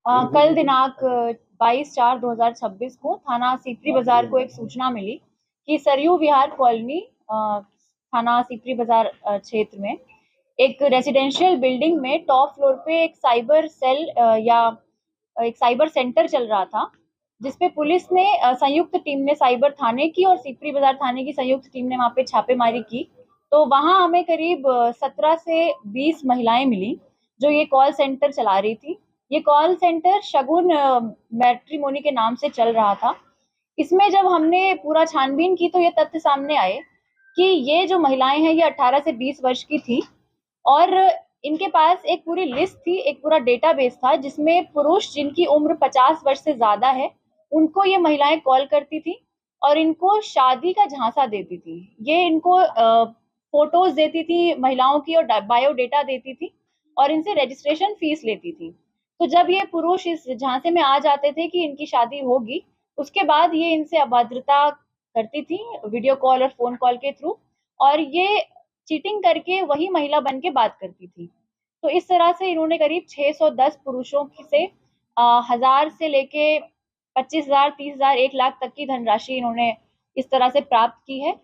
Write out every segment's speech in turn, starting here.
कल दिनांक 22/4/2026 को थाना सीपरी बाजार को एक सूचना मिली कि सरयू विहार कॉलोनी थाना सीपरी बाजार क्षेत्र में एक रेजिडेंशियल बिल्डिंग में टॉप फ्लोर पे एक साइबर सेल या एक साइबर सेंटर चल रहा था, जिसपे पुलिस ने संयुक्त टीम ने साइबर थाने की और सीपरी बाजार थाने की संयुक्त टीम ने वहां पे छापेमारी की। तो वहां हमें करीब 17 से 20 महिलाएं मिली जो ये कॉल सेंटर चला रही थी। ये कॉल सेंटर शगुन मैट्रिमोनी के नाम से चल रहा था। इसमें जब हमने पूरा छानबीन की तो ये तथ्य सामने आए कि ये जो महिलाएं हैं ये 18 से 20 वर्ष की थी और इनके पास एक पूरी लिस्ट थी, एक पूरा डेटाबेस था जिसमें पुरुष जिनकी उम्र 50 वर्ष से ज्यादा है उनको ये महिलाएं कॉल करती थी और इनको शादी का झांसा देती थी। ये इनको फोटोज देती थी महिलाओं की और बायोडेटा देती थी और इनसे रजिस्ट्रेशन फीस लेती थी। तो जब ये पुरुष इस झांसे में आ जाते थे कि इनकी शादी होगी, उसके बाद ये इनसे अभद्रता करती थी वीडियो कॉल और फोन कॉल के थ्रू, और ये चीटिंग करके वही महिला बन के बात करती थी। तो इस तरह से इन्होंने करीब 610 पुरुषों से 1000 से लेके 25,000, 30,000, 1 लाख तक की धनराशि इन्होंने इस तरह से प्राप्त की है।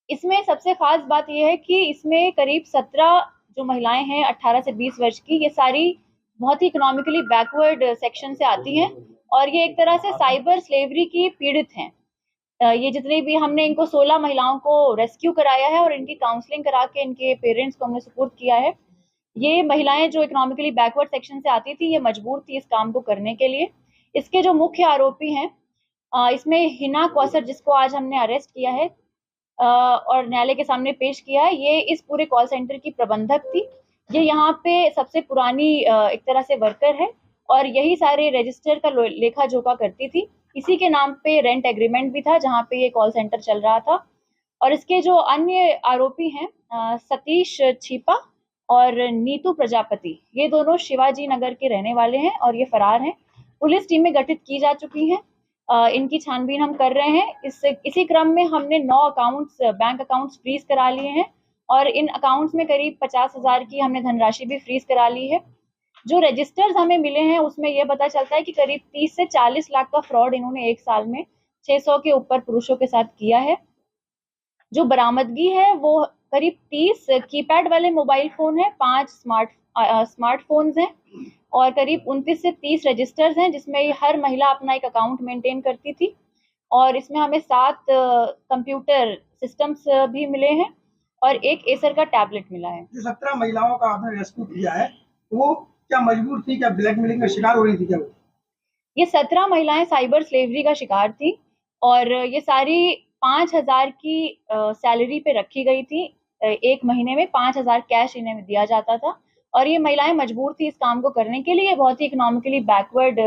इसमें सबसे खास बात यह है कि इसमें करीब 17 जो महिलाएं हैं 18 से 20 वर्ष की, ये सारी बहुत ही इकोनॉमिकली बैकवर्ड सेक्शन से आती हैं और ये एक तरह से साइबर स्लेवरी की पीड़ित हैं। ये जितनी भी हमने इनको 16 महिलाओं को रेस्क्यू कराया है और इनकी काउंसलिंग करा के इनके पेरेंट्स को हमने सपोर्ट किया है। ये महिलाएं जो इकोनॉमिकली बैकवर्ड सेक्शन से आती थी, ये मजबूर थी इस काम को करने के लिए। इसके जो मुख्य आरोपी हैं इसमें हिना कौसर, जिसको आज हमने अरेस्ट किया है और न्यायालय के सामने पेश किया है, ये इस पूरे कॉल सेंटर की प्रबंधक थी। ये यहाँ पे सबसे पुरानी एक तरह से वर्कर है और यही सारे रजिस्टर का लेखा जोखा करती थी। इसी के नाम पे रेंट एग्रीमेंट भी था जहाँ पे ये कॉल सेंटर चल रहा था। और इसके जो अन्य आरोपी हैं सतीश छिपा और नीतू प्रजापति, ये दोनों शिवाजी नगर के रहने वाले हैं और ये फरार हैं। पुलिस टीमें गठित की जा चुकी हैं, इनकी छानबीन हम कर रहे हैं। इसी क्रम में हमने 9 अकाउंट्स, बैंक अकाउंट्स फ्रीज करा लिए हैं और इन अकाउंट्स में करीब 50,000 की हमने धनराशि भी फ्रीज करा ली है। जो रजिस्टर्स हमें मिले हैं उसमें यह पता चलता है कि करीब 30 से 40 लाख का फ्रॉड इन्होंने एक साल में 600 के ऊपर पुरुषों के साथ किया है। जो बरामदगी है वो करीब 30 कीपैड वाले मोबाइल फोन है, 5 स्मार्टफोन्स हैं और करीब 29 से 30 रजिस्टर्स हैं जिसमें हर महिला अपना एक अकाउंट मेंटेन करती थी। और इसमें हमें 7 कंप्यूटर सिस्टम्स भी मिले हैं और एक एसर का टैबलेट मिला है। जो 17 महिलाओं का आपने रेस्क्यू किया है वो क्या मजबूर थी, क्या ब्लैकमेलिंग का शिकार हो रही थी क्या वो? ये 17 महिलाएं साइबर स्लेवरी का शिकार थी और ये सारी 5,000 की सैलरी पे रखी गई थी। एक महीने में 5,000 कैश इन्हें दिया जाता था और ये महिलाएं मजबूर थी इस काम को करने के लिए। बहुत ही इकोनॉमिकली बैकवर्ड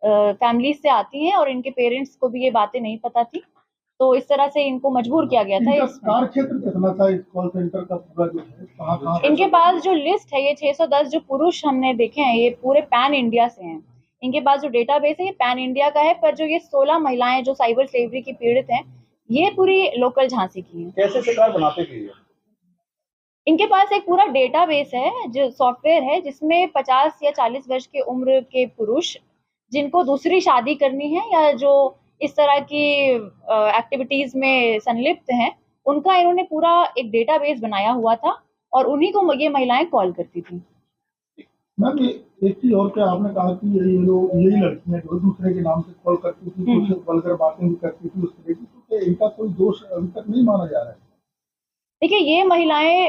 फैमिलीज से आती हैं और इनके पेरेंट्स को भी ये बातें नहीं पता थी, तो इस तरह से इनको मजबूर किया गया था। इनका क्षेत्र कितना था इस कॉल सेंटर का पूरा जो है, कहां इनके पास जो लिस्ट है, ये 610 जो पुरुष हमने देखे हैं ये पूरे पैन इंडिया से हैं। इनके पास जो डेटाबेस है ये पैन इंडिया का है, पर जो ये 16 महिलाएं जो साइबर स्लेवरी की पीड़ित हैं ये पूरी लोकल झांसी की हैं। कैसे शिकार बनाते थे? इनके पास एक पूरा डेटाबेस है जो सॉफ्टवेयर है जिसमें 50 या 40 वर्ष के उम्र के पुरुष जिनको दूसरी शादी करनी है या जो इस तरह की एक्टिविटीज में संलिप्त हैं, उनका इन्होंने पूरा एक डेटाबेस बनाया हुआ था और उन्हीं को ये महिलाएं कॉल करती थी। मैम एक चीज और, क्या आपने कहा कि ये लोग, यही लड़कियां जो दूसरे के नाम से कॉल करती थी, कुछ वल्गर बातें भी करती थी उस तरह की, तो इनका कोई दोष अभी तक नहीं माना जा रहा है? देखिए, ये महिलाएं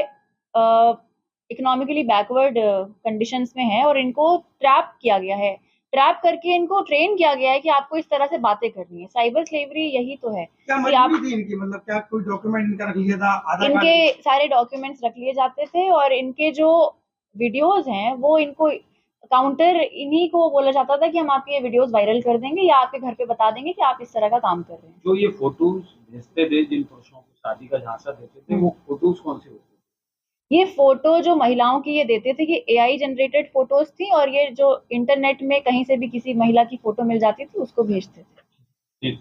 इकोनॉमिकली बैकवर्ड कंडीशंस में हैं और इनको ट्रैप किया गया है। ट्रैप करके इनको ट्रेन किया गया है कि आपको इस तरह से बातें करनी है। साइबर स्लेवरी यही तो है कि आप इनकी, मतलब क्या कोई डॉक्यूमेंट इनका रख लिया था? इनके सारे डॉक्यूमेंट्स रख लिए जाते थे और इनके जो वीडियोस हैं वो इनको काउंटर इन्हीं को बोला जाता था कि हम आपके ये वीडियोस वायरल कर देंगे या आपके घर पे बता देंगे कि आप इस तरह का काम कर रहे हैं। जो ये फोटोज भेजते थे, जिन पुरुषों को शादी का झांसा देते थे, वो फोटोज कौन से होते थे? ये फोटो जो महिलाओं की ये देते थे ये AI जनरेटेड फोटोज थी और ये जो इंटरनेट में कहीं से भी किसी महिला की फोटो मिल जाती थी उसको भेजते थे।